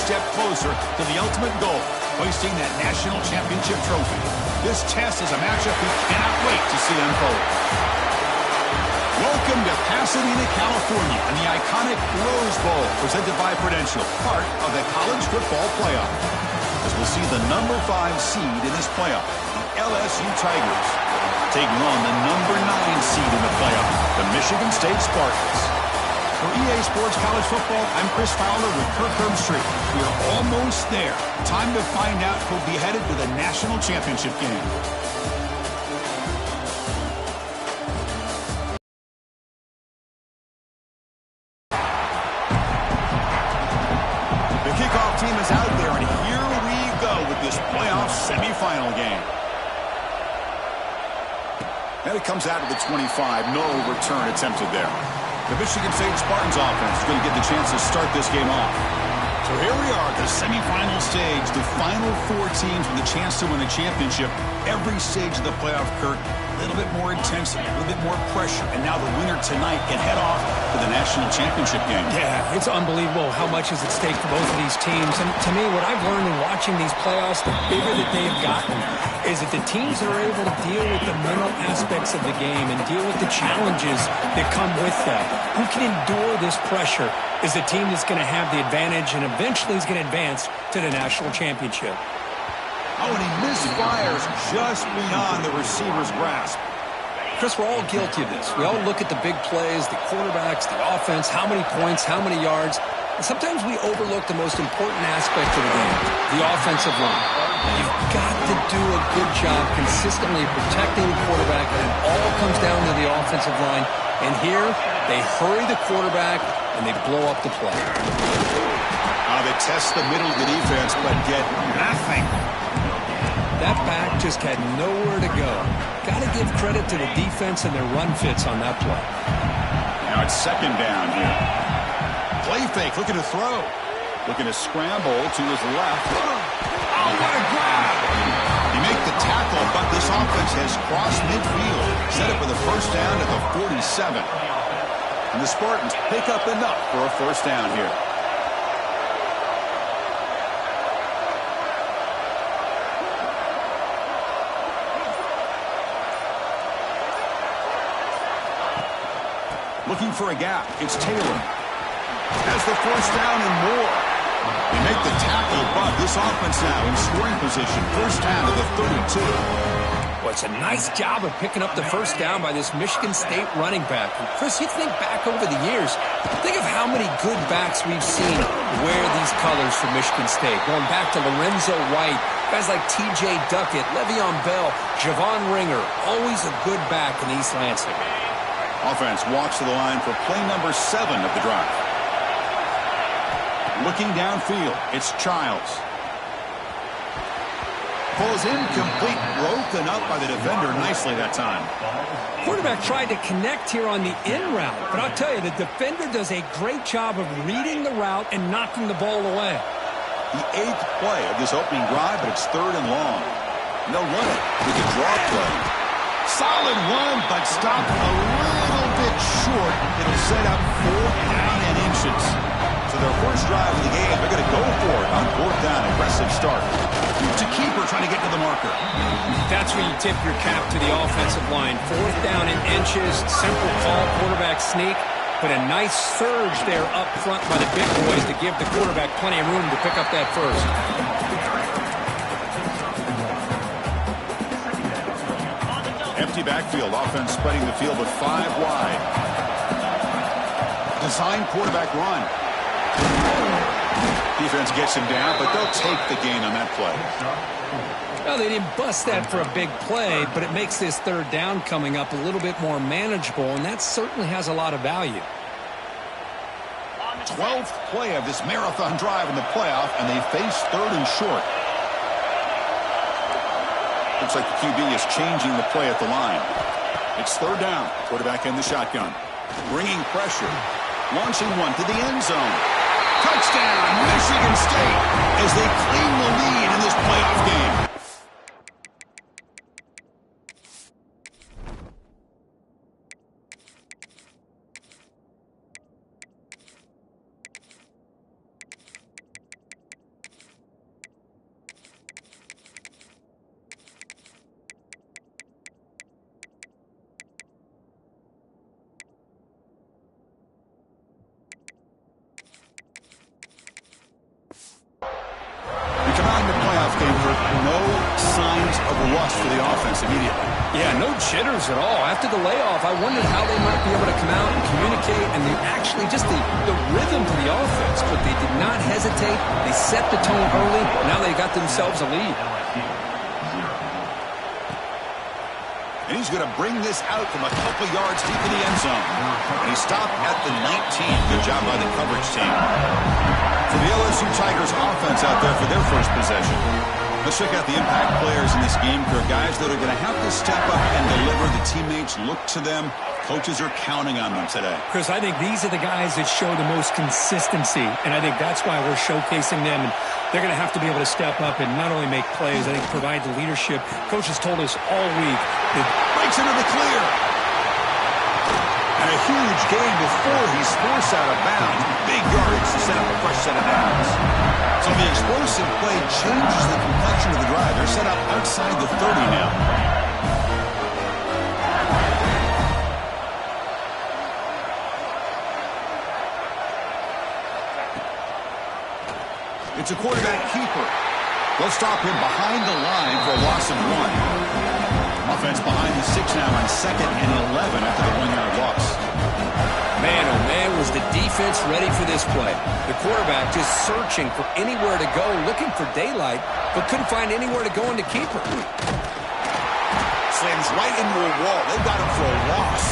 step closer to the ultimate goal, hoisting that national championship trophy. This test is a matchup we cannot wait to see unfold. Welcome to Pasadena, California, and the iconic Rose Bowl, presented by Prudential, part of the college football playoff. As we'll see the number 5 seed in this playoff, the LSU Tigers, taking on the number 9 seed in the playoff, the Michigan State Spartans. For EA Sports College Football, I'm Chris Fowler with Kirk Herbstreit. We are almost there. Time to find out who'll be headed to the national championship game. The kickoff team is out there, and here we go with this playoff semifinal game. And it comes out to the 25. No return attempted there. The Michigan State Spartans offense is going to get the chance to start this game off. So here we are, the semifinal stage, the final 4 teams with a chance to win a championship. Every stage of the playoff, Kirk, a little bit more intensity, a little bit more pressure, and now the winner tonight can head off to the national championship game. Yeah, it's unbelievable how much is at stake for both of these teams. And to me, what I've learned in watching these playoffs, the bigger that they've gotten, is that the teams that are able to deal with the mental aspects of the game and deal with the challenges that come with that, who can endure this pressure, is the team that's going to have the advantage and eventually is going to advance to the national championship. Oh, and he misfires just beyond the receiver's grasp. Chris, we're all guilty of this. We all look at the big plays, the quarterbacks, the offense, how many points, how many yards. And sometimes we overlook the most important aspect of the game, the offensive line. You've got to do a good job consistently protecting the quarterback, and it all comes down to the offensive line. And here, they hurry the quarterback, and they blow up the play. They test the middle of the defense, but get nothing. That back just had nowhere to go. Got to give credit to the defense and their run fits on that play. Now it's second down here. Play fake, looking to throw. Looking to scramble to his left. Oh, what a grab! He make the tackle, but this offense has crossed midfield. Set up with a first down at the 47. And the Spartans pick up enough for a first down here. Looking for a gap. It's Taylor. Has the first down and more. They make the tackle, but this offense now in scoring position. First down to the 32. Well, it's a nice job of picking up the first down by this Michigan State running back. And Chris, you think back over the years, think of how many good backs we've seen wear these colors for Michigan State. Going back to Lorenzo White, guys like T.J. Duckett, Le'Veon Bell, Javon Ringer, always a good back in East Lansing. Offense walks to the line for play number 7 of the drive. Looking downfield, it's Childs. Pulls incomplete, broken up by the defender nicely that time. Quarterback tried to connect here on the in route, but I'll tell you, the defender does a great job of reading the route and knocking the ball away. The 8th play of this opening drive, but it's 3rd and long. And they'll run it with a draw play. Solid run, but stopped a little bit short. It'll set up 4th down and inches. So their first drive of the game, they're going to go for it on 4th down. Aggressive start. To keeper trying to get to the marker. That's where you tip your cap to the offensive line. 4th down and inches, simple call, quarterback sneak. But a nice surge there up front by the big boys to give the quarterback plenty of room to pick up that first. Empty backfield, offense spreading the field with 5 wide. Design quarterback run. Defense gets him down, but they'll take the gain on that play. Well, they didn't bust that for a big play, but it makes this 3rd down coming up a little bit more manageable, and that certainly has a lot of value. 12th play of this marathon drive in the playoff, and they face 3rd and short. Looks like the QB is changing the play at the line. It's 3rd down. Quarterback in the shotgun. Bringing pressure. Launching one to the end zone. Touchdown, Michigan State, as they claim the lead in this playoff game. No signs of rust for the offense immediately. Yeah, no jitters at all. After the layoff, I wondered how they might be able to come out and communicate and actually just the rhythm to the offense. But they did not hesitate. They set the tone early. Now they got themselves a lead. And he's going to bring this out from a couple yards deep in the end zone. And he stopped at the 19. Good job by the coverage team. For the LSU Tigers offense out there for their first possession. Let's check out the impact players in this game. They're guys that are going to have to step up and deliver. The teammates look to them. Coaches are counting on them today. Chris, I think these are the guys that show the most consistency, and I think that's why we're showcasing them. And they're going to have to be able to step up and not only make plays, I think provide the leadership. Coaches told us all week that breaks into the clear. And a huge gain before he's forced out of bounds. Big yardage to set up a fresh set of downs. So the explosive play changes the complexion of the drive. They're set up outside the 30 now. It's a quarterback keeper. They'll stop him behind the line for a loss of 1. Offense behind the 6 now on 2nd and 11 after the 1-yard loss. Man, oh man, was the defense ready for this play. The quarterback just searching for anywhere to go, looking for daylight, but couldn't find anywhere to go in the keeper. Slams right into a wall. They've got him for a loss.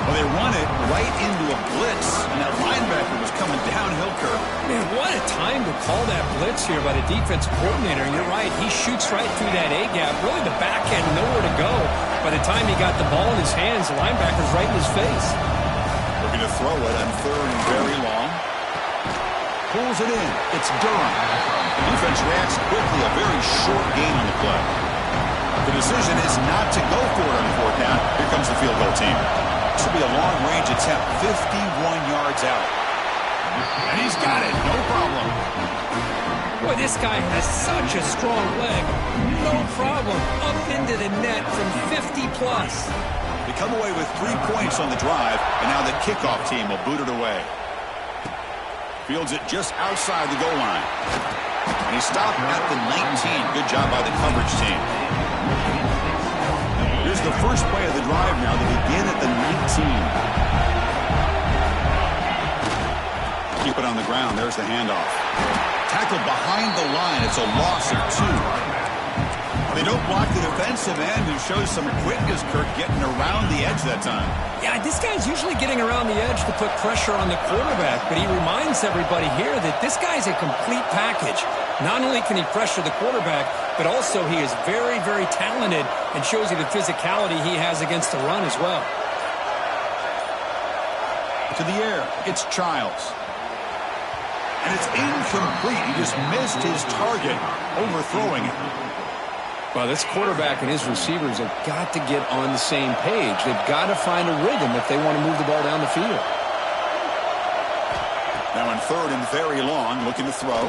Well, they run it right into a blitz, and that linebacker was coming downhill curve. Man, what a time to call that blitz here by the defensive coordinator. You're right, he shoots right through that A-gap. Really, the back had nowhere to go. By the time he got the ball in his hands, the linebacker's right in his face. Looking to throw it on 3rd and very long. Pulls it in. It's Durham. The defense reacts quickly. A very short gain on the play. The decision is not to go for it on 4th down. Here comes the field goal team. This will be a long-range attempt, 51 yards out. And he's got it, no problem. Boy, this guy has such a strong leg. No problem. Up into the net from 50-plus. They come away with 3 points on the drive, and now the kickoff team will boot it away. Fields it just outside the goal line. And he stopped at the 19. Good job by the coverage team. Here's the first play of the drive now. They begin at the 19. Keep it on the ground. There's the handoff. Tackled behind the line. It's a loss of 2. They don't block the defensive end, who shows some quickness, Kirk, getting around the edge that time. Yeah, this guy's usually getting around the edge to put pressure on the quarterback, but he reminds everybody here that this guy's a complete package. Not only can he pressure the quarterback, but also he is very, very talented and shows you the physicality he has against the run as well. To the air, it's Childs. And it's incomplete. He just missed his target, overthrowing it. Well, this quarterback and his receivers have got to get on the same page. They've got to find a rhythm if they want to move the ball down the field. Now in 3rd and very long, looking to throw.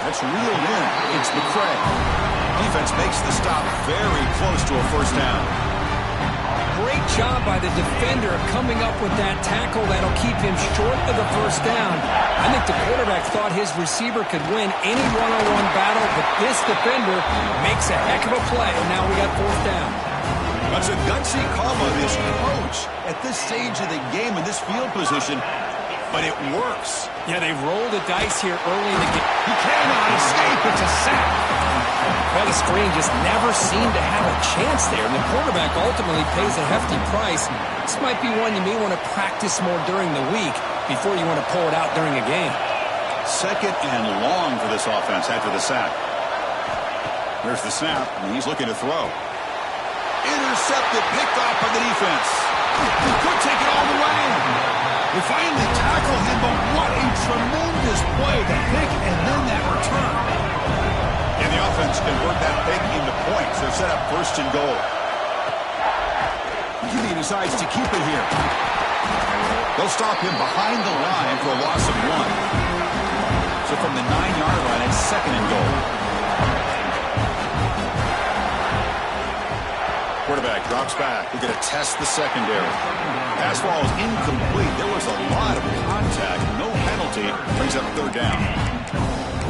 That's reeled in. It's McCray. Defense makes the stop very close to a 1st down. Great job by the defender coming up with that tackle that'll keep him short of the 1st down. I think the quarterback thought his receiver could win any one-on-one battle, but this defender makes a heck of a play, and now we got 4th down. That's a gutsy call by this coach at this stage of the game in this field position, but it works. Yeah, they rolled the dice here early in the game. He cannot escape. It's a sack. Well, the screen just never seemed to have a chance there, and the quarterback ultimately pays a hefty price. This might be one you may want to practice more during the week before you want to pull it out during a game. 2nd and long for this offense after the sack. There's the snap, and he's looking to throw. Intercepted, picked off by the defense. He could take it all the way. They finally tackle him, but what a tremendous play. The pick and then that return. And the offense convert that pick into points. They're set up 1st and goal. He decides to keep it here. They'll stop him behind the line for a loss of 1. So from the 9-yard line, it's 2nd and goal. Quarterback drops back. We're going to test the secondary. Pass ball is incomplete. There was a lot of contact. No penalty. Brings up 3rd down.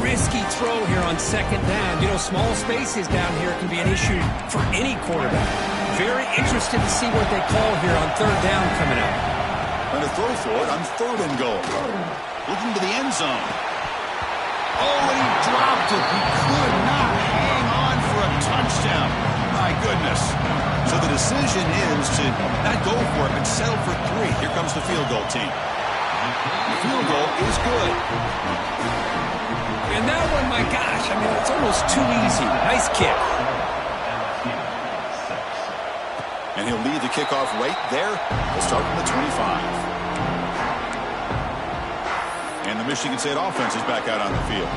risky throw here on second down. You know, small spaces down here can be an issue for any quarterback. Very interested to see what they call here on third down coming up. Going to throw for it on 3rd and goal. Looking to the end zone. Oh, and he dropped it. He could not hang on for a touchdown. My goodness. So the decision is to not go for it, but settle for 3. Here comes the field goal team. The field goal is good. And that one, my gosh, I mean, it's almost too easy. Nice kick. And he'll lead the kickoff right there. We'll start from the 25. And the Michigan State offense is back out on the field.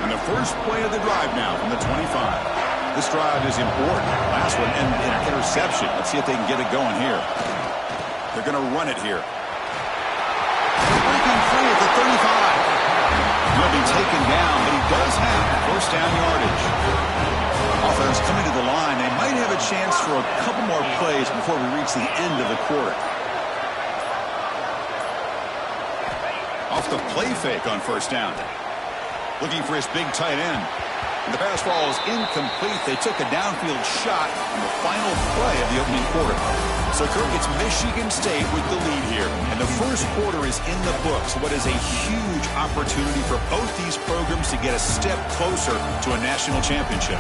And the first play of the drive now from the 25. This drive is important. Last one, and an interception. Let's see if they can get it going here. They're going to run it here. Breaking free at the 35. He'll be taken down, but he does have first down yardage. Offense coming to the line. They might have a chance for a couple more plays before we reach the end of the quarter. Off the play fake on first down. Looking for his big tight end. And the pass ball is incomplete. They took a downfield shot on the final play of the opening quarter. So, Kirk, it's Michigan State with the lead here. And the first quarter is in the books. What is a huge opportunity for both these programs to get a step closer to a national championship.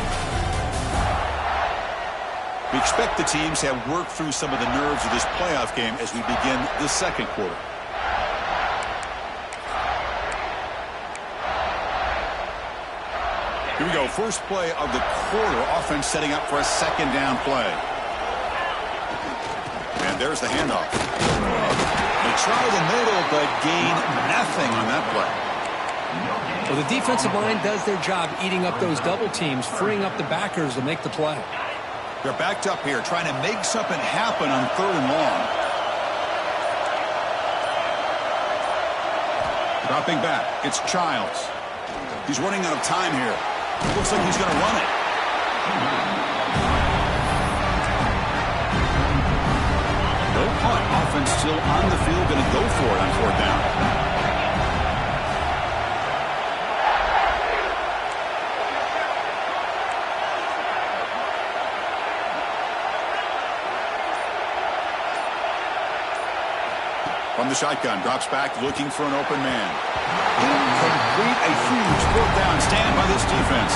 We expect the teams to have worked through some of the nerves of this playoff game as we begin the second quarter. Here we go. First play of the quarter. Offense setting up for a second down play. And there's the handoff. They try the middle, but gain nothing on that play. Well, the defensive line does their job eating up those double teams, freeing up the backers to make the play. They're backed up here, trying to make something happen on 3rd and long. Dropping back. It's Childs. He's running out of time here. Looks like he's going to run it. No punt. Offense still on the field, going to go for it on 4th down. From the shotgun, drops back, looking for an open man. Incomplete, a huge 4th down stand by this defense.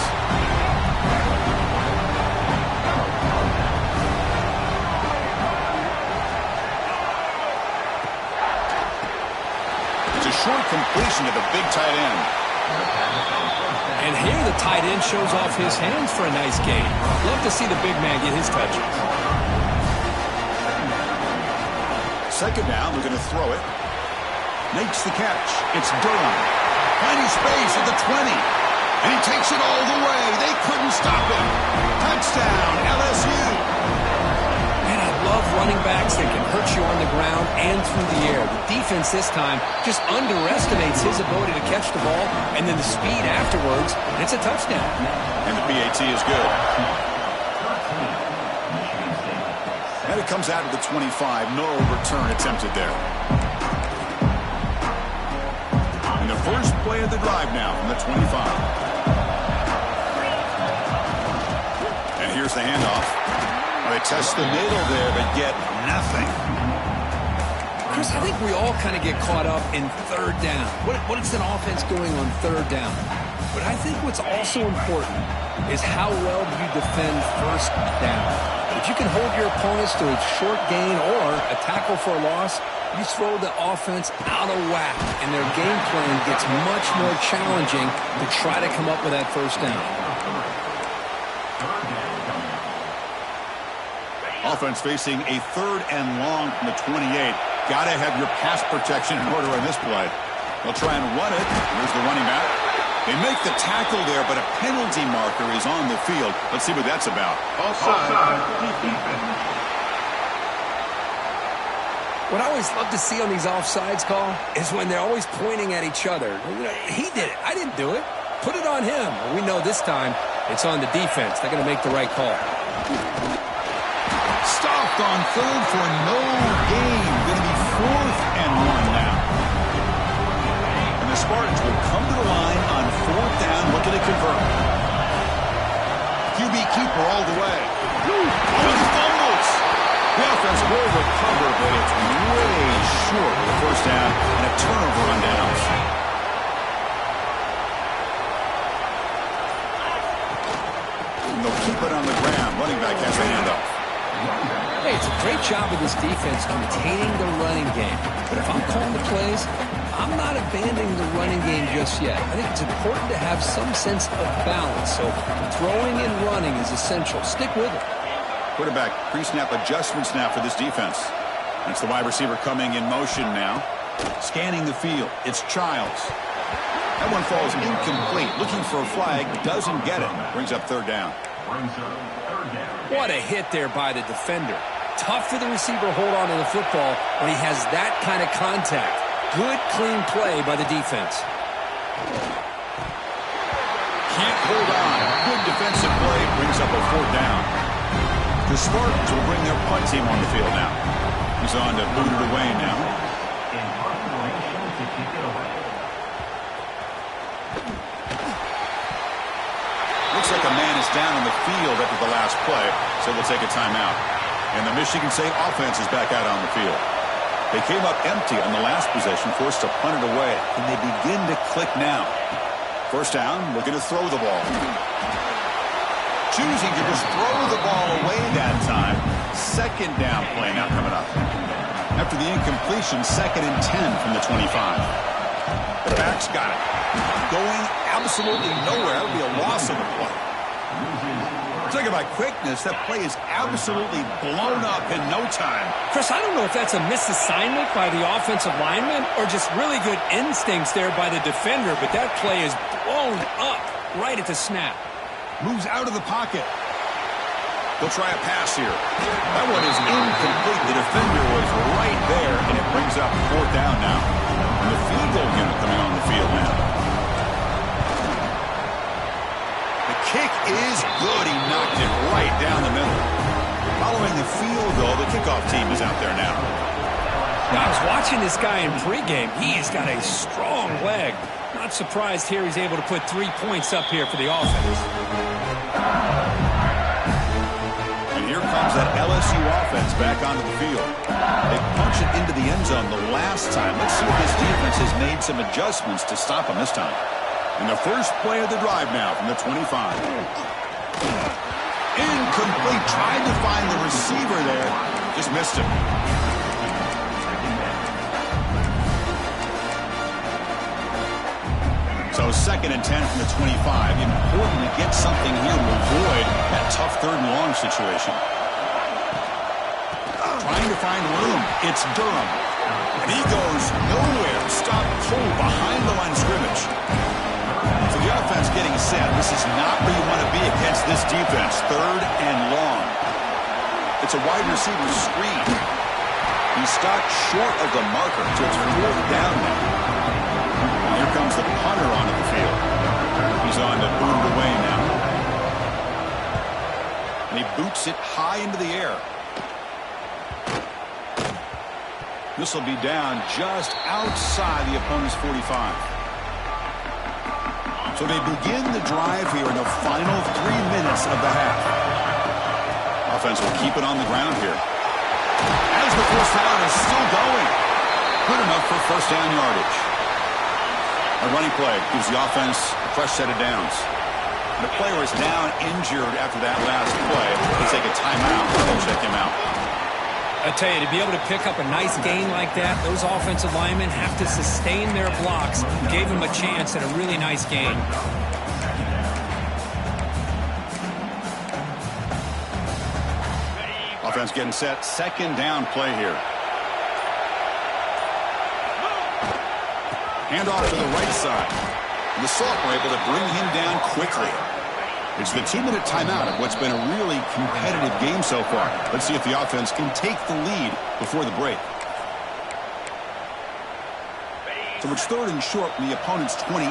It's a short completion to the big tight end. And here the tight end shows off his hands for a nice gain. Love to see the big man get his touches. Second down, they're going to throw it. Makes the catch. It's Durham. Finding space at the 20. And he takes it all the way. They couldn't stop him. Touchdown, LSU. Man, I love running backs that can hurt you on the ground and through the air. The defense this time just underestimates his ability to catch the ball, and then the speed afterwards, and it's a touchdown. And the PAT is good. And it comes out of the 25. No return attempted there. And the first play of the drive now from the 25. And here's the handoff. They test the middle there, but get nothing. Chris, I think we all kind of get caught up in 3rd down. What is an offense doing on 3rd down? But I think what's also important is how well do you defend 1st down. If you can hold your opponents to a short gain or a tackle for a loss, you throw the offense out of whack, and their game plan gets much more challenging to try to come up with that 1st down. Offense facing a 3rd and long from the 28. Got to have your pass protection in order on this play. They'll try and run it. Here's the running back. They make the tackle there, but a penalty marker is on the field. Let's see what that's about. Offside. What I always love to see on these offsides call is when they're always pointing at each other. He did it. I didn't do it. Put it on him. We know this time it's on the defense. They're going to make the right call. Stopped on 3rd for no gain. Going to be 4th and 1 now. And the Spartans will come to the line on 4th down, looking to convert. QB keeper all the way. Oh, he fumbles. The offense will recover, but it's way short of the first down and a turnover on downs. And they'll keep it on the ground. Running back has the handoff. Hey, it's a great job of this defense containing the running game. But if I'm calling the plays, I'm not abandoning the running game just yet. I think it's important to have some sense of balance. So throwing and running is essential. Stick with it. Quarterback pre-snap adjustments now for this defense. That's the wide receiver coming in motion now. Scanning the field. It's Childs. That one falls incomplete. Looking for a flag. Doesn't get it. Brings up 3rd down. What a hit there by the defender. Tough for the receiver to hold on to the football when he has that kind of contact. Good, clean play by the defense. Can't hold on. Good defensive play. Brings up a 4th down. The Spartans will bring their punt team on the field now. He's on to boot it away now. Looks like a man is down on the field after the last play, so they'll take a timeout. And the Michigan State offense is back out on the field. They came up empty on the last possession, forced to punt it away. And they begin to click now. 1st down, looking to throw the ball. Choosing to just throw the ball away that time. 2nd down play now coming up. After the incompletion, 2nd and 10 from the 25. The back's got it. Going absolutely nowhere. That would be a loss of the play. Talking about quickness, that play is absolutely blown up in no time. Chris, I don't know if that's a misassignment by the offensive lineman or just really good instincts there by the defender, but that play is blown up right at the snap. Moves out of the pocket. They'll try a pass here. That one is incomplete. The defender was right there, and it brings up 4th down now. And the field goal unit coming on the field now. The kick is good. He knocked it right down the middle. Following the field goal, the kickoff team is out there now. Now, I was watching this guy in pregame. He's got a strong leg. Not surprised here he's able to put 3 points up here for the offense. And here comes that LSU offense back onto the field. They punch it into the end zone the last time. Let's see if this defense has made some adjustments to stop them this time. And the first play of the drive now from the 25. Incomplete. Tried to find the receiver there. Just missed him. So 2nd and 10 from the 25. Important to get something here to avoid that tough 3rd and long situation. Trying to find room. It's Durham. And he goes nowhere. Stopped cold behind the line of scrimmage. So the offense getting set. This is not where you want to be against this defense. 3rd and long. It's a wide receiver screen. He's stopped short of the marker, so it's 4th down now. Here comes the punter onto the field. He's on to boot it away now. And he boots it high into the air. This will be down just outside the opponent's 45. So they begin the drive here in the final 3 minutes of the half. Offense will keep it on the ground here. As the first down is still going. Good enough for 1st down yardage. A running play gives the offense a fresh set of downs. The player is now injured after that last play. They take a timeout. They'll check him out. I tell you, to be able to pick up a nice gain like that, those offensive linemen have to sustain their blocks. Gave him a chance at a really nice gain. Offense getting set. 2nd down play here. Handoff to the right side. And the Salt were able to bring him down quickly. It's the 2-minute timeout of what's been a really competitive game so far. Let's see if the offense can take the lead before the break. So it's 3rd and short from the opponent's 28.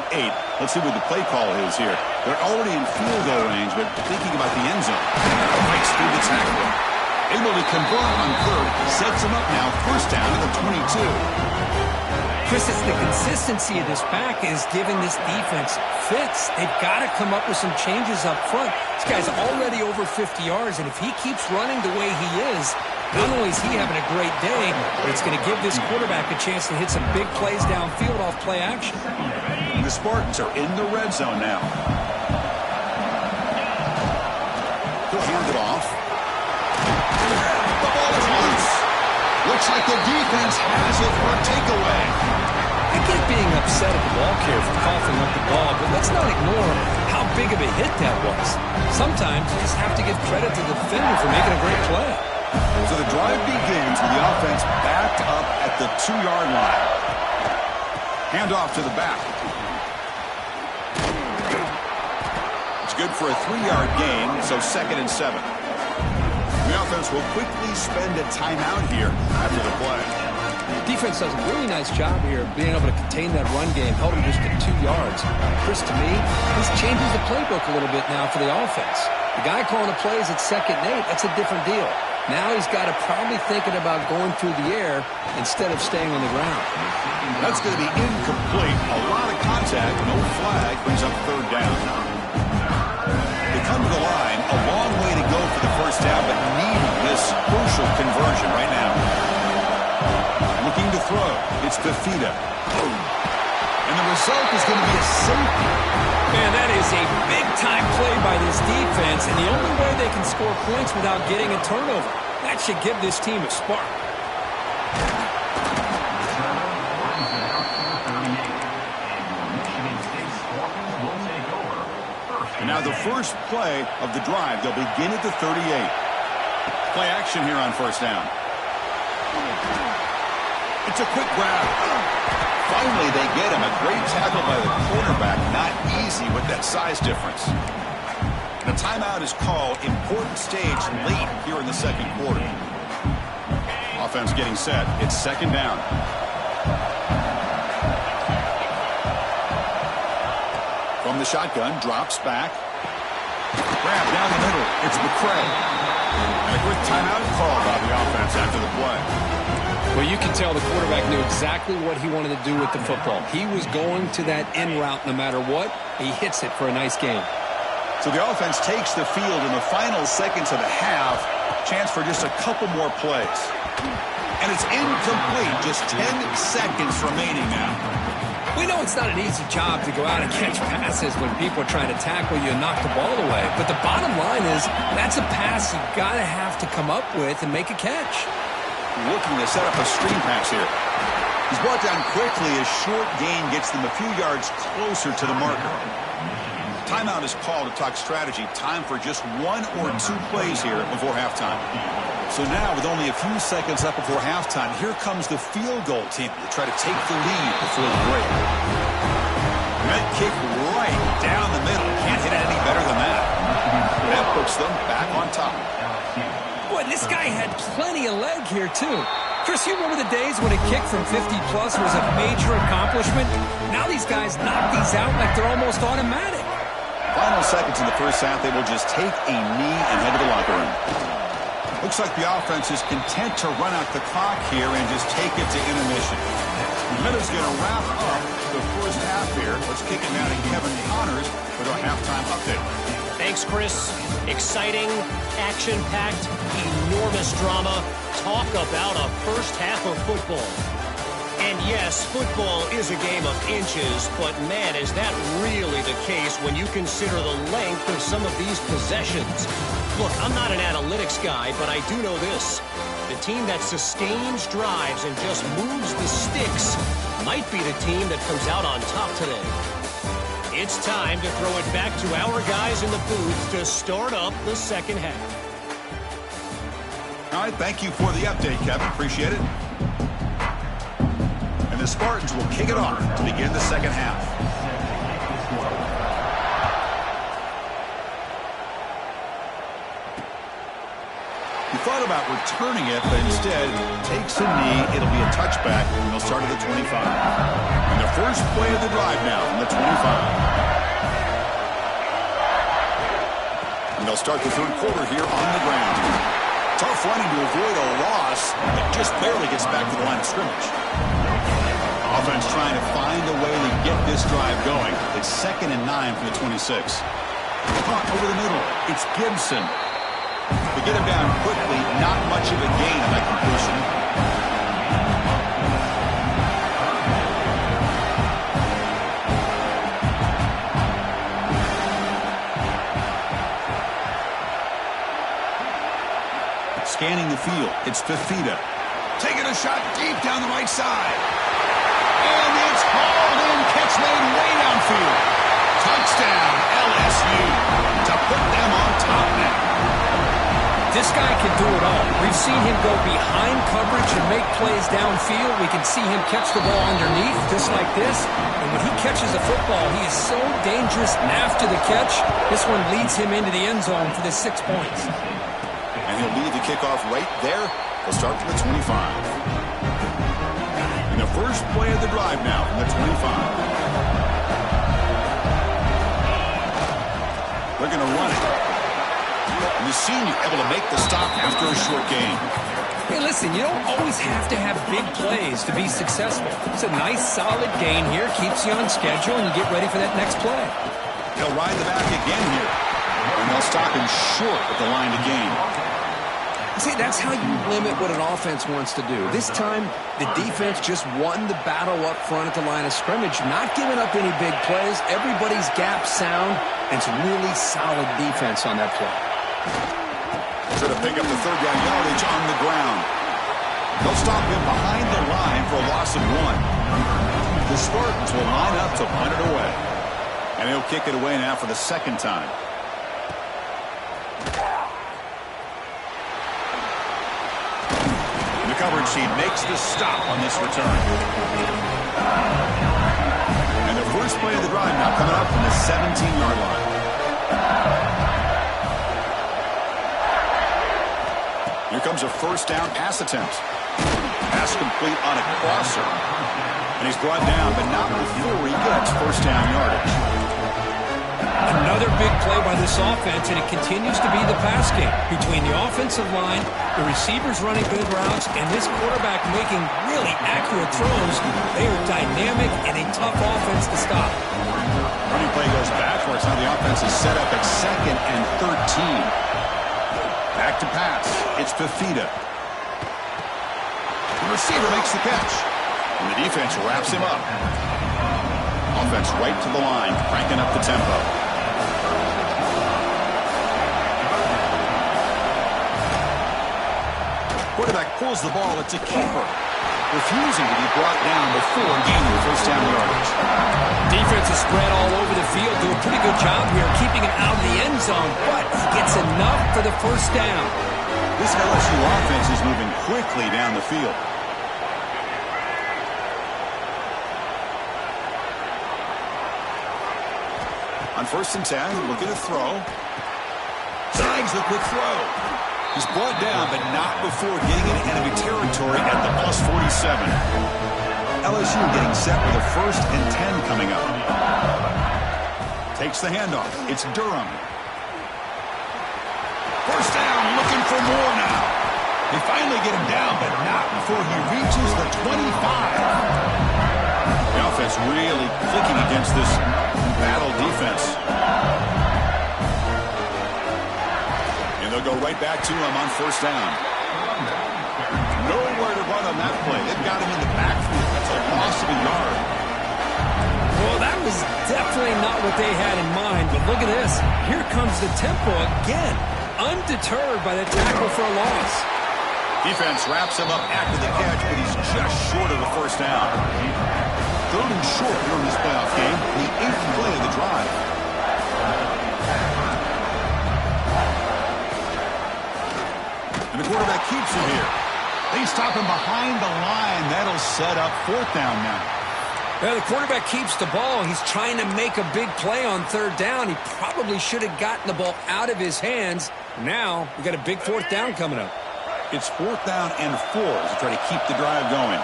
Let's see what the play call is here. They're already in field goal range, but thinking about the end zone. Breaks through the tackle. Able to convert on 3rd. Sets him up now. 1st down at the 22. Chris, it's the consistency of this pack is giving this defense fits. They've got to come up with some changes up front. This guy's already over 50 yards, and if he keeps running the way he is, not only is he having a great day, but it's going to give this quarterback a chance to hit some big plays downfield off play action. The Spartans are in the red zone now. He'll hand it off. The ball is loose. Looks like the defense has it for a takeaway. I get being upset at the ball carrier for coughing up the ball, but let's not ignore how big of a hit that was. Sometimes you just have to give credit to the defender for making a great play. So the drive begins with the offense backed up at the 2-yard line. Hand off to the back. It's good for a 3-yard gain, so 2nd and 7. The offense will quickly spend a timeout here after the play. Defense does a really nice job here of being able to contain that run game, held him just at 2 yards. Chris, to me, this changes the playbook a little bit now for the offense. The guy calling the plays at 2nd and 8, that's a different deal. Now he's got to probably thinking about going through the air instead of staying on the ground. That's going to be incomplete. A lot of contact, no flag, brings up 3rd down. They come to the line, a long way to go for the first down, but needing this crucial conversion right now. Looking to throw, it's Fifita. And the result is going to be a safety. Man, that is a big-time play by this defense, and the only way they can score points without getting a turnover. That should give this team a spark. And now the first play of the drive. They'll begin at the 38. Play action here on 1st down. It's a quick grab. Finally, they get him. A great tackle by the quarterback. Not easy with that size difference. The timeout is called. Important stage late here in the 2nd quarter. Offense getting set. It's 2nd down. From the shotgun, drops back. Grab down the middle. It's McCray. And a quick timeout called by the offense after the play. Well, you can tell the quarterback knew exactly what he wanted to do with the football. He was going to that in route no matter what. He hits it for a nice game. So the offense takes the field in the final seconds of the half. Chance for just a couple more plays. And it's incomplete. Just 10 seconds remaining now. We know it's not an easy job to go out and catch passes when people are trying to tackle you and knock the ball away. But the bottom line is that's a pass you've got to have to come up with and make a catch. Looking to set up a screen pass here. He's brought down quickly. A short gain gets them a few yards closer to the marker. Timeout is called to talk strategy. Time for just 1 or 2 plays here before halftime. So now, with only a few seconds left before halftime, here comes the field goal team to try to take the lead before the break. That kick right down the middle. Can't hit it any better than that. That puts them back on top. Boy, this guy had plenty of leg here, too. Chris, you remember the days when a kick from 50-plus was a major accomplishment? Now these guys knock these out like they're almost automatic. Final seconds in the first half, they will just take a knee and head to the locker room. Looks like the offense is content to run out the clock here and just take it to intermission. The minute's going to wrap up the first half here. Let's kick it now to Kevin Connors with our halftime update. Thanks, Chris. Exciting, action-packed, enormous drama. Talk about a first half of football. And yes, football is a game of inches, but man, is that really the case when you consider the length of some of these possessions. Look, I'm not an analytics guy, but I do know this. The team that sustains drives and just moves the sticks might be the team that comes out on top today. It's time to throw it back to our guys in the booth to start up the second half. All right, thank you for the update, Kevin. Appreciate it. And the Spartans will kick it off to begin the second half. He thought about returning it, but instead takes a knee. It'll be a touchback, and they'll start at the 25. And the first play of the drive now on the 25. And they'll start the third quarter here on the ground. Tough running to avoid a loss, but just barely gets back to the line of scrimmage. Offense trying to find a way to get this drive going. It's 2nd and 9 from the 26. Caught over the middle. It's Gibson. They get him down quickly. Not much of a gain on that completion. Scanning the field. It's Fifita. Taking a shot deep down the right side. And it's hauled in. Catch made way downfield. Touchdown, LSU. To put them on top now. This guy can do it all. We've seen him go behind coverage and make plays downfield. We can see him catch the ball underneath, just like this. And when he catches a football, he is so dangerous. And after the catch, this one leads him into the end zone for the 6 points. And he'll lead the kickoff right there. He'll start from the 25. And the first play of the drive now from the 25. They're going to run it. And the senior able to make the stop after a short gain. Hey, listen, you don't always have to have big plays to be successful. It's a nice, solid gain here. Keeps you on schedule, and you get ready for that next play. They'll ride the back again here. And they'll stop him short at the line to gain. See, that's how you limit what an offense wants to do. This time, the defense just won the battle up front at the line of scrimmage, not giving up any big plays. Everybody's gap sound, and it's really solid defense on that play. Try to pick up the third down yardage on the ground. They'll stop him behind the line for a loss of 1. The Spartans will line up to punt it away. And he'll kick it away now for the second time. Coverage team makes the stop on this return. And the first play of the drive now coming up from the 17-yard line. Here comes a first down pass attempt. Pass complete on a crosser. And he's brought down, but not before he gets first down yardage. Another big play by this offense, and it continues to be the pass game between the offensive line, the receivers running good routes, and this quarterback making really accurate throws. They are dynamic and a tough offense to stop. Running play goes backwards. Now the offense is set up at 2nd and 13. Back to pass. It's Fifita. The receiver makes the catch. And the defense wraps him up. Offense right to the line, cranking up the tempo. Quarterback pulls the ball. It's a keeper. Refusing to be brought down before gaining the first down yardage. Defense is spread all over the field. Do a pretty good job here keeping it out of the end zone, but he gets enough for the first down. This LSU offense is moving quickly down the field. On 1st and 10, looking to throw. Zags the quick throw. He's brought down, but not before getting into enemy territory at the plus 47. LSU getting set with a 1st and 10 coming up. Takes the handoff. It's Durham. First down, looking for more now. They finally get him down, but not before he reaches the 25. The offense really clicking against this battle defense. And they'll go right back to him on first down. Nowhere to run on that play. They've got him in the backfield. That's a loss of a yard. Well, that was definitely not what they had in mind, but look at this. Here comes the tempo again. Undeterred by the tackle for a loss. Defense wraps him up after the catch, but he's just short of the first down. 3rd and short here in this playoff game, the 8th play of the drive. And the quarterback keeps him here. They stop him behind the line. That'll set up 4th down now. Well, the quarterback keeps the ball. He's trying to make a big play on 3rd down. He probably should have gotten the ball out of his hands. Now, we got a big 4th down coming up. It's 4th down and 4 as they try to keep the drive going.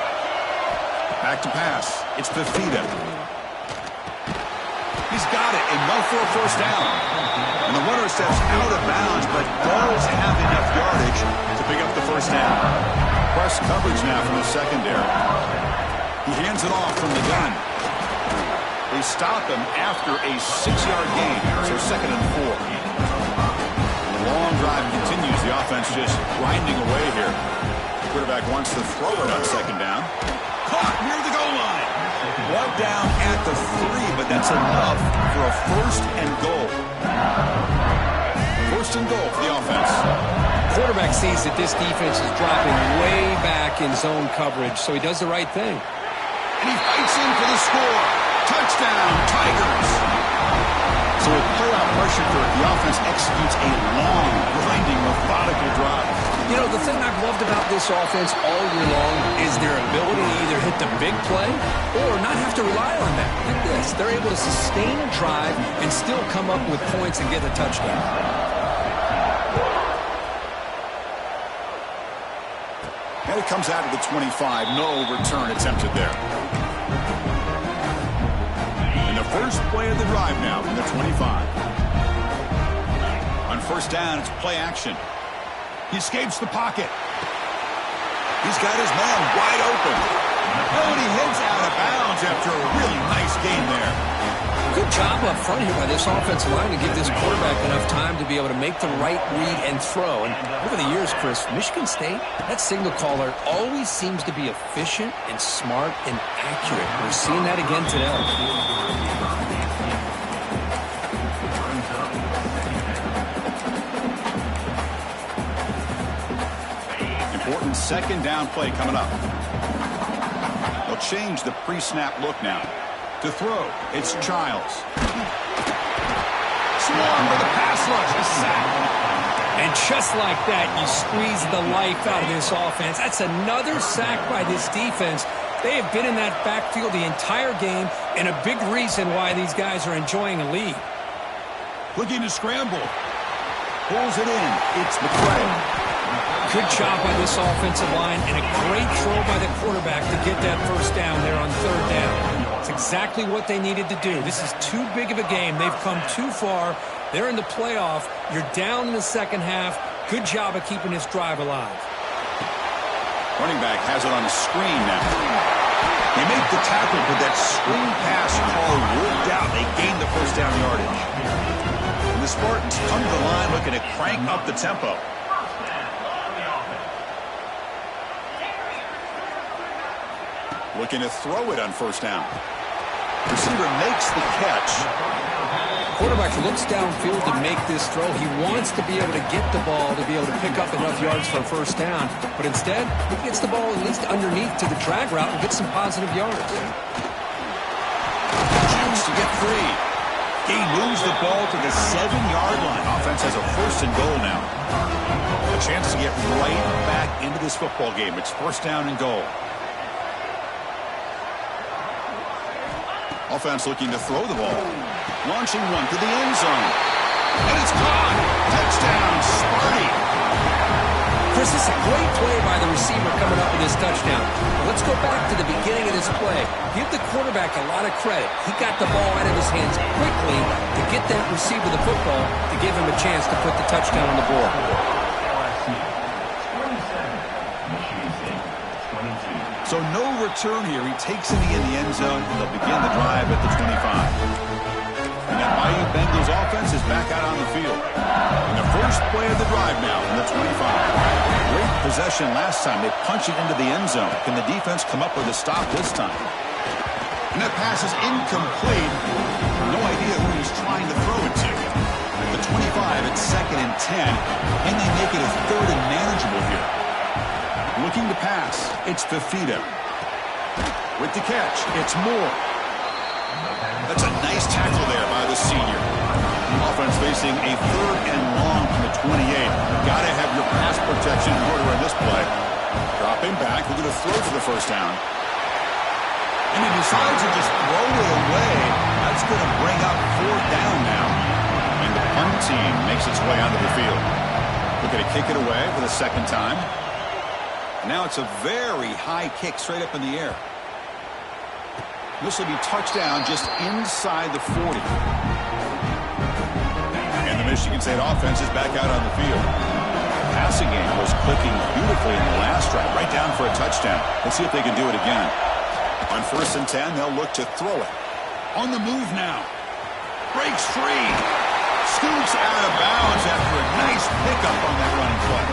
Back to pass. It's Fifita. He's got it, enough for a first down. And the runner steps out of bounds, but does have enough yardage to pick up the first down. Press coverage now from the secondary. He hands it off from the gun. They stop him after a 6-yard gain, so 2nd and 4. The long drive continues. The offense just grinding away here. Quarterback wants to throw it on 2nd down. Caught near the goal line. 1 down at the 3, but that's enough for a 1st and goal. 1st and goal for the offense. Quarterback sees that this defense is dropping way back in zone coverage, so he does the right thing. And he fights in for the score. Touchdown, Tigers. So with playoff pressure for it, the offense executes a long, grinding, methodical drive. You know, the thing I've loved about this offense all year long is their ability to either hit the big play or not have to rely on that. Like this, they're able to sustain a drive and still come up with points and get a touchdown. And it comes out of the 25. No return attempted there. And the first play of the drive now from the 25. On 1st down, it's play action. He escapes the pocket. He's got his man wide open. Oh, and he heads out of bounds after a really nice gain there. Good job up front here by this offensive line to give this quarterback enough time to be able to make the right read and throw. And over the years, Chris, Michigan State, that signal caller always seems to be efficient and smart and accurate. We're seeing that again today. Important 2nd down play coming up. They'll change the pre-snap look now. To throw, it's Childs. Swarm with a pass rush, a sack. And just like that, you squeeze the life out of this offense. That's another sack by this defense. They have been in that backfield the entire game, and a big reason why these guys are enjoying a lead. Looking to scramble. Pulls it in. It's McCray. Good job by this offensive line, and a great throw by the quarterback to get that 1st down there on 3rd down. It's exactly what they needed to do. This is too big of a game. They've come too far. They're in the playoff. You're down in the 2nd half. Good job of keeping this drive alive. Running back has it on the screen now. They make the tackle, but that screen pass call worked out. They gained the 1st down yardage. And the Spartans come to the line looking to crank up the tempo. Looking to throw it on 1st down. Receiver makes the catch. Quarterback looks downfield to make this throw. He wants to be able to get the ball to be able to pick up enough yards for a 1st down. But instead, he gets the ball at least underneath to the drag route and gets some positive yards. Chance to get free. He moves the ball to the 7-yard line. Offense has a 1st and goal now. A chance to get right back into this football game. It's 1st down and goal. Offense looking to throw the ball. Launching one to the end zone. And it's caught. Touchdown, Sparty. Chris, this is a great play by the receiver coming up with this touchdown. But let's go back to the beginning of this play. Give the quarterback a lot of credit. He got the ball out of his hands quickly to get that receiver the football to give him a chance to put the touchdown on the board. So no return here. He takes it in the end zone, and they'll begin the drive at the 25. And that Bayou Bengals offense is back out on the field. And the first play of the drive now from the 25. Great possession last time. They punch it into the end zone. Can the defense come up with a stop this time? And that pass is incomplete. No idea who he's trying to throw it to. At the 25, it's 2nd and 10. And they make it a 3rd and manageable here. Looking to pass, it's Fifita. With the catch, it's Moore. That's a nice tackle there by the senior. Offense facing a 3rd and long from the 28. Got to have your pass protection in order on this play. Dropping back, we're going to throw for the 1st down. And he decides to just throw it away. That's going to bring up 4th down now. And the punt team makes its way onto the field. Looking to kick it away for the 2nd time. Now it's a very high kick straight up in the air. This will be touchdown just inside the 40. And the Michigan State offense is back out on the field. The passing game was clicking beautifully in the last drive, right down for a touchdown. Let's see if they can do it again. On 1st and 10, they'll look to throw it. On the move now. Breaks free. Scoots out of bounds after a nice pickup on that running play.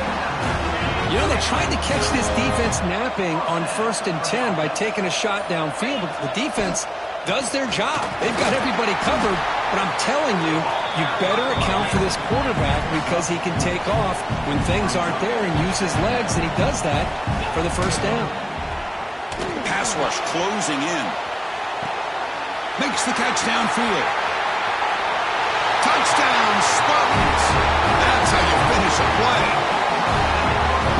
You know, they tried to catch this defense napping on 1st and 10 by taking a shot downfield, but the defense does their job. They've got everybody covered, but I'm telling you, you better account for this quarterback because he can take off when things aren't there and use his legs, and he does that for the first down. Pass rush closing in. Makes the catch downfield. Touchdown, Spartans! That's how you finish a play.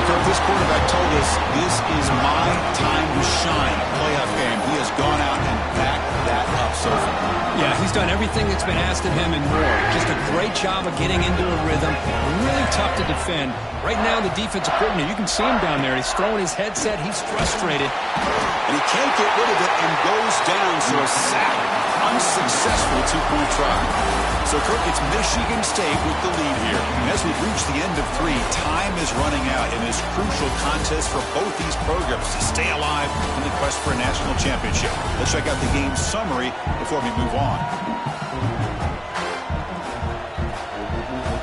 Because this quarterback told us this is my time to shine. Playoff game. He has gone out and backed that up so far. Yeah, he's done everything that's been asked of him and more. Just a great job of getting into a rhythm. Really tough to defend. Right now, the defensive coordinator, you can see him down there. He's throwing his headset. He's frustrated. And he can't get rid of it and goes down. So a sack. Unsuccessful two-point try. So, Kirk, it's Michigan State with the lead here. And as we reach the end of 3, time is running out in this crucial contest for both these programs to stay alive in the quest for a national championship. Let's check out the game summary before we move on.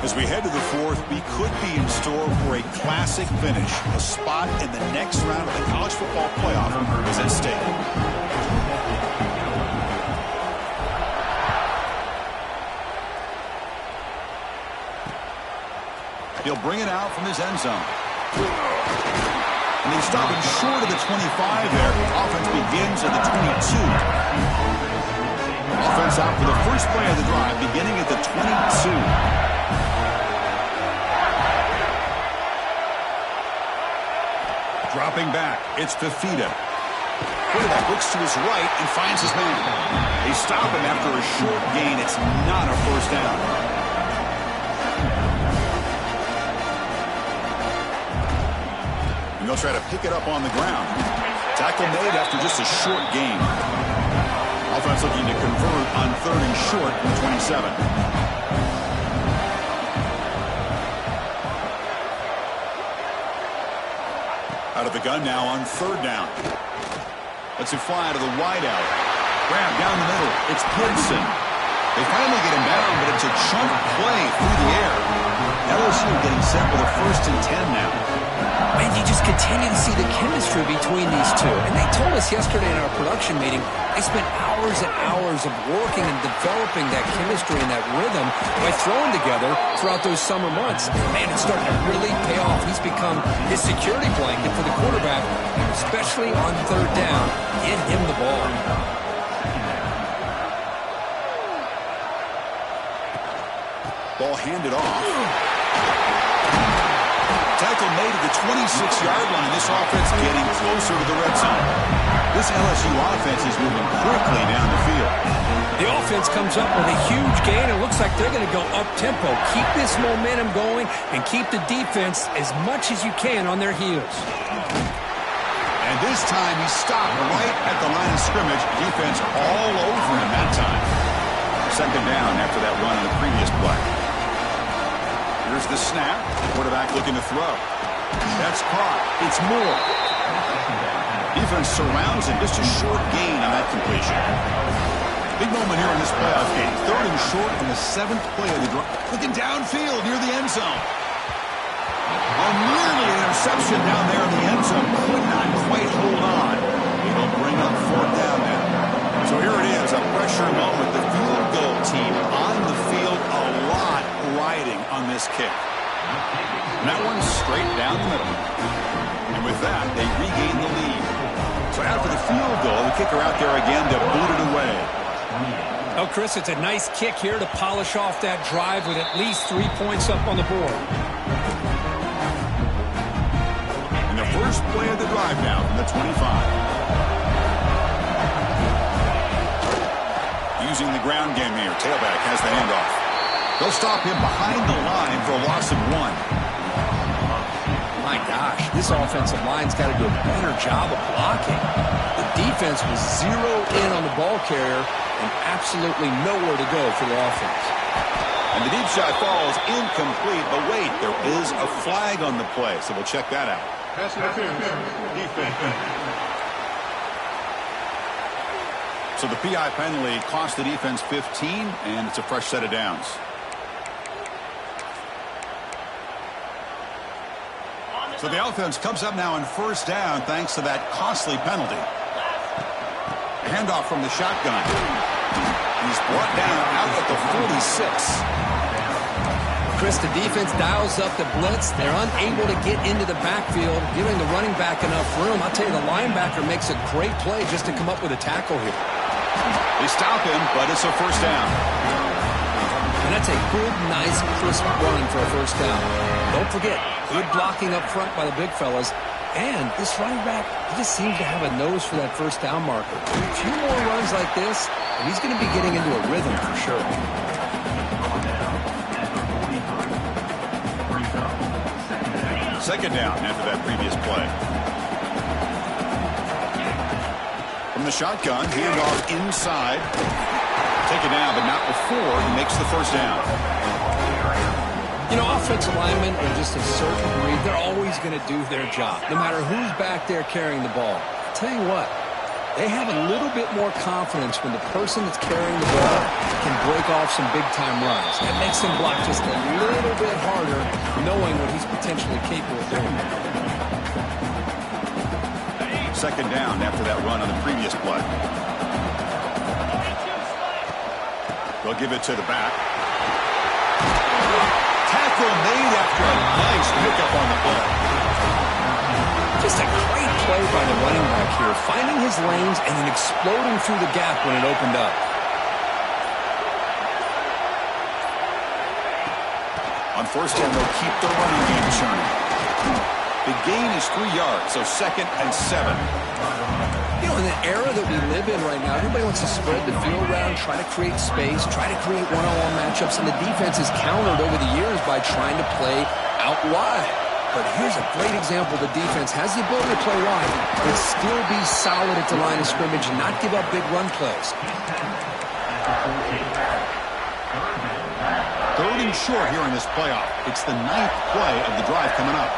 As we head to the 4th, we could be in store for a classic finish. A spot in the next round of the college football playoff is at stake. He'll bring it out from his end zone. And they stop him short of the 25 there. Offense begins at the 22. Offense out for the first play of the drive, beginning at the 22. Dropping back, it's Fifita. Quarterback looks to his right and finds his man. They stop him after a short gain. It's not a first down. They'll try to pick it up on the ground. Tackle made after just a short gain. Offense looking to convert on 3rd and short from 27. Out of the gun now on 3rd down. Lets it fly to the wideout. Grab down the middle. It's Gibson. They finally get him down, but it's a chunk play through the air. LSU getting set with a 1st and 10 now. And you just continue to see the chemistry between these two. And they told us yesterday in our production meeting, they spent hours and hours of working and developing that chemistry and that rhythm by throwing together throughout those summer months. Man, it's starting to really pay off. He's become his security blanket for the quarterback, especially on 3rd down. Get him the ball. Ball handed off. Tackle made at the 26-yard line. This offense getting closer to the red zone. This LSU offense is moving quickly down the field. The offense comes up with a huge gain. It looks like they're going to go up-tempo. Keep this momentum going and keep the defense as much as you can on their heels. And this time he stopped right at the line of scrimmage. Defense all over him that time. 2nd down after that run on the previous play. Here's the snap. Quarterback looking to throw. That's caught. It's Moore. Defense surrounds him. Just a short gain on that completion. Big moment here in this playoff game. 3rd and short on the 7th play of the drive. Looking downfield near the end zone. Well, nearly an interception down there in the end zone. Could not quite hold on. It'll bring up 4th down now. So here it is, a pressure moment. The field goal team on the field, a lot riding on this kick. And that one's straight down the middle. And with that, they regain the lead. So after the field goal, the kicker out there again to boot it away. Oh, Chris, it's a nice kick here to polish off that drive with at least 3 points up on the board. And the first play of the drive now from the 25. Using the ground game here. Tailback has the handoff. They'll stop him behind the line for a loss of 1. My gosh, this offensive line's got to do a better job of blocking. The defense was zeroed in on the ball carrier and absolutely nowhere to go for the offense. And the deep shot falls incomplete. But wait, there is a flag on the play, so we'll check that out. Pass interference. Defense. So the PI penalty cost the defense 15, and it's a fresh set of downs. So the offense comes up now on first down thanks to that costly penalty. Handoff from the shotgun. He's brought down out at the 46. Chris, the defense dials up the blitz. They're unable to get into the backfield, giving the running back enough room. I'll tell you, the linebacker makes a great play just to come up with a tackle here. They stop him, but it's a first down. And that's a good, nice, crisp run for a first down. Don't forget, good blocking up front by the big fellas. And this running back, he just seems to have a nose for that first down marker. A few more runs like this, and he's going to be getting into a rhythm for sure. Second down after that previous play. From the shotgun, handoff inside. Taken down, but not before he makes the first down. You know, offensive linemen are just a certain breed. They're always going to do their job, no matter who's back there carrying the ball. I'll tell you what, they have a little bit more confidence when the person that's carrying the ball can break off some big-time runs. That makes them block just a little bit harder, knowing what he's potentially capable of doing. Second down after that run on the previous play. They'll give it to the back. Tackle made after a nice pickup on the play. Just a great play by the running back here, finding his lanes and then exploding through the gap when it opened up. On first down, they'll keep the running game churning. The gain is 3 yards, so 2nd and 7. You know, in the era that we live in right now, everybody wants to spread the field around, try to create space, try to create one-on-one matchups, and the defense is countered over the years by trying to play out wide. But here's a great example. The defense has the ability to play wide, but still be solid at the line of scrimmage and not give up big run plays. Third and short here in this playoff. It's the 9th play of the drive coming up.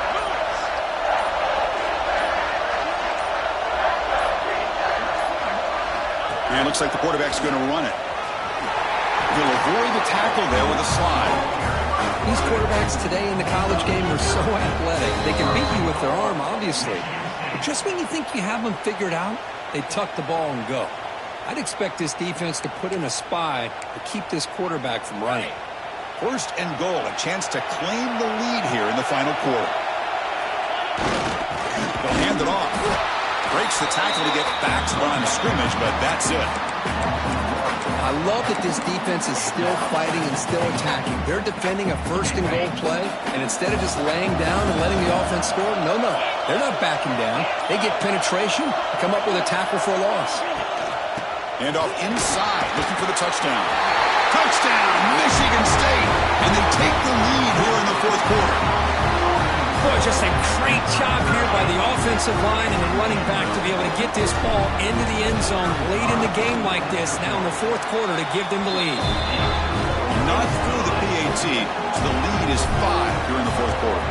And it looks like the quarterback's going to run it. He'll avoid the tackle there with a slide. These quarterbacks today in the college game are so athletic. They can beat you with their arm, obviously. But just when you think you have them figured out, they tuck the ball and go. I'd expect this defense to put in a spy to keep this quarterback from running. First and goal, a chance to claim the lead here in the final quarter. They'll hand it off. Breaks the tackle to get back to the line of scrimmage, but that's it. I love that this defense is still fighting and still attacking. They're defending a first and goal play, and instead of just laying down and letting the offense score, no, they're not backing down. They get penetration, come up with a tackle for a loss. Hand off inside, looking for the touchdown. Touchdown, Michigan State, and they take the lead here in the fourth quarter. Boy, just a great job here by the offensive line and the running back to be able to get this ball into the end zone late in the game like this, now in the fourth quarter, to give them the lead. Not through the PAT, so the lead is 5 here in the fourth quarter.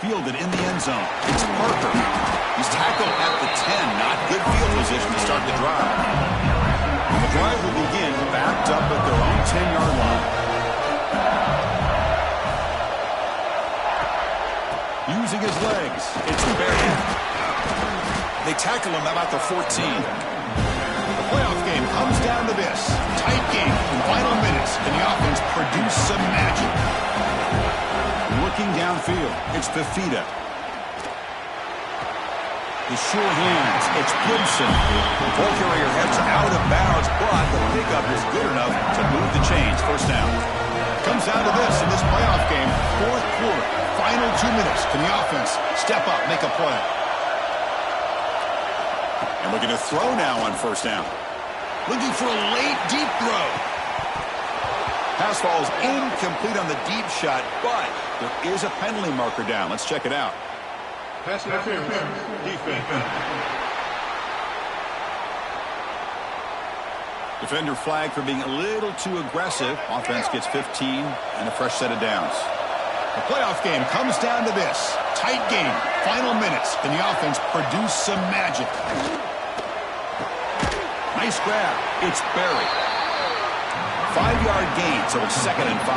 Fielded in the end zone. It's Parker. He's tackled at the 10. Not good field position to start the drive. The drive will begin backed up at their own 10-yard line. Using his legs, it's Barrett. They tackle him about the 14. The playoff game comes down to this. Tight game, final minutes, and the offense produce some magic. Looking downfield, it's Fifita. The sure hands, it's Gibson. The ball carrier heads out of bounds, but the pickup is good enough to move the chains. First down. Comes down to this in this playoff game. Fourth quarter, final 2 minutes. Can the offense step up, make a play? And we're going to throw now on first down. Looking for a late, deep throw. Pass falls incomplete on the deep shot, but there is a penalty marker down. Let's check it out. Pass interference. Defense. Defender flag for being a little too aggressive. Offense gets 15 and a fresh set of downs. The playoff game comes down to this. Tight game. Final minutes. Can the offense produce some magic? Nice grab. It's Barry. 5-yard gain, so it's 2nd and 5.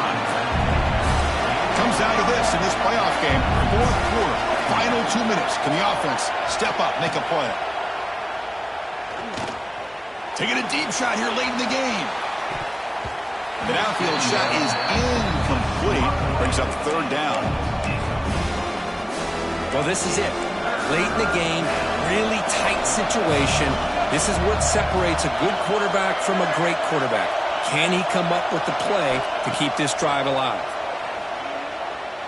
Comes down to this in this playoff game. 4th quarter. Final 2 minutes. Can the offense step up, make a play? Taking a deep shot here late in the game. The downfield shot is incomplete. Brings up 3rd down. Well, this is it. Late in the game, really tight situation. This is what separates a good quarterback from a great quarterback. Can he come up with the play to keep this drive alive?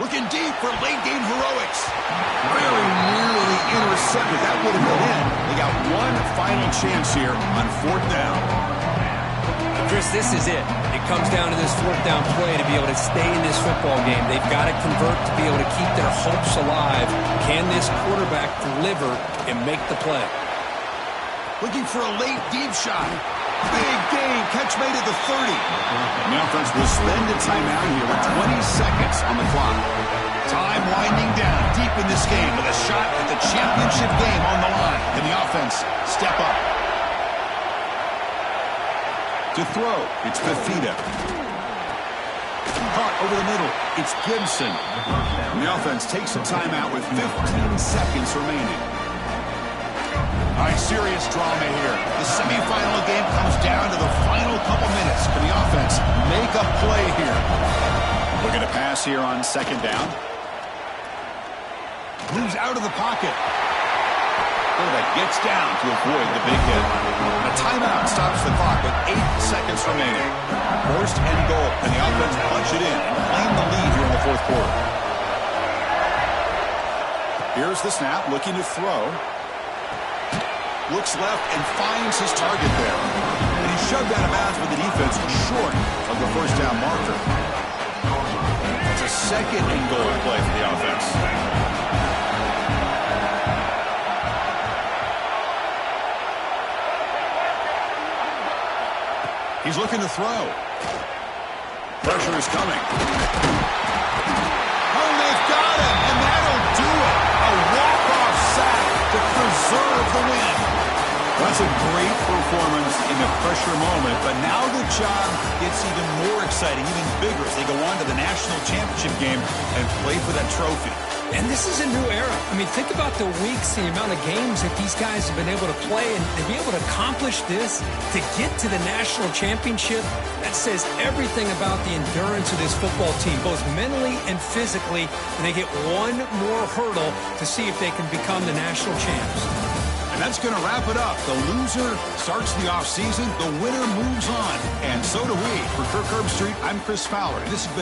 Looking deep for late game heroics. Very nearly intercepted. That would have been in. They got one final chance here on 4th down. Chris, this is it. It comes down to this 4th down play to be able to stay in this football game. They've got to convert to be able to keep their hopes alive. Can this quarterback deliver and make the play? Looking for a late deep shot. Big gain. Catch made at the 30. The offense will spend a timeout here with 20 seconds on the clock. Time winding down deep in this game with a shot at the championship game on the line. Can the offense step up? To throw, it's Fafita. Caught over the middle, it's Gibson. And the offense takes a timeout with 15 seconds remaining. All right, serious drama here. The semifinal game comes down to the final couple minutes. Can the offense make a play here? Looking to pass here on 2nd down. Moves out of the pocket. Quarterback gets down to avoid the big hit. A timeout stops the clock with 8 seconds remaining. 1st and goal. And the offense punch it in and claim the lead here in the 4th quarter. Here's the snap, looking to throw. Looks left and finds his target there. And he shoved out of bounds, but the defense was short of the 1st down marker. It's a 2nd and goal play for the offense. He's looking to throw. Pressure is coming. Oh, they've got him, and that'll do it. A walk-off sack to preserve the win. That's a great performance in the pressure moment, but now the job gets even more exciting, even bigger as they go on to the national championship game and play for that trophy. And this is a new era. I mean, think about the weeks, the amount of games that these guys have been able to play, and to be able to accomplish this, to get to the national championship, that says everything about the endurance of this football team, both mentally and physically, and they get one more hurdle to see if they can become the national champs. And that's going to wrap it up. The loser starts the offseason. The winner moves on. And so do we. For Kirk Herbstreit, I'm Chris Fowler. This has been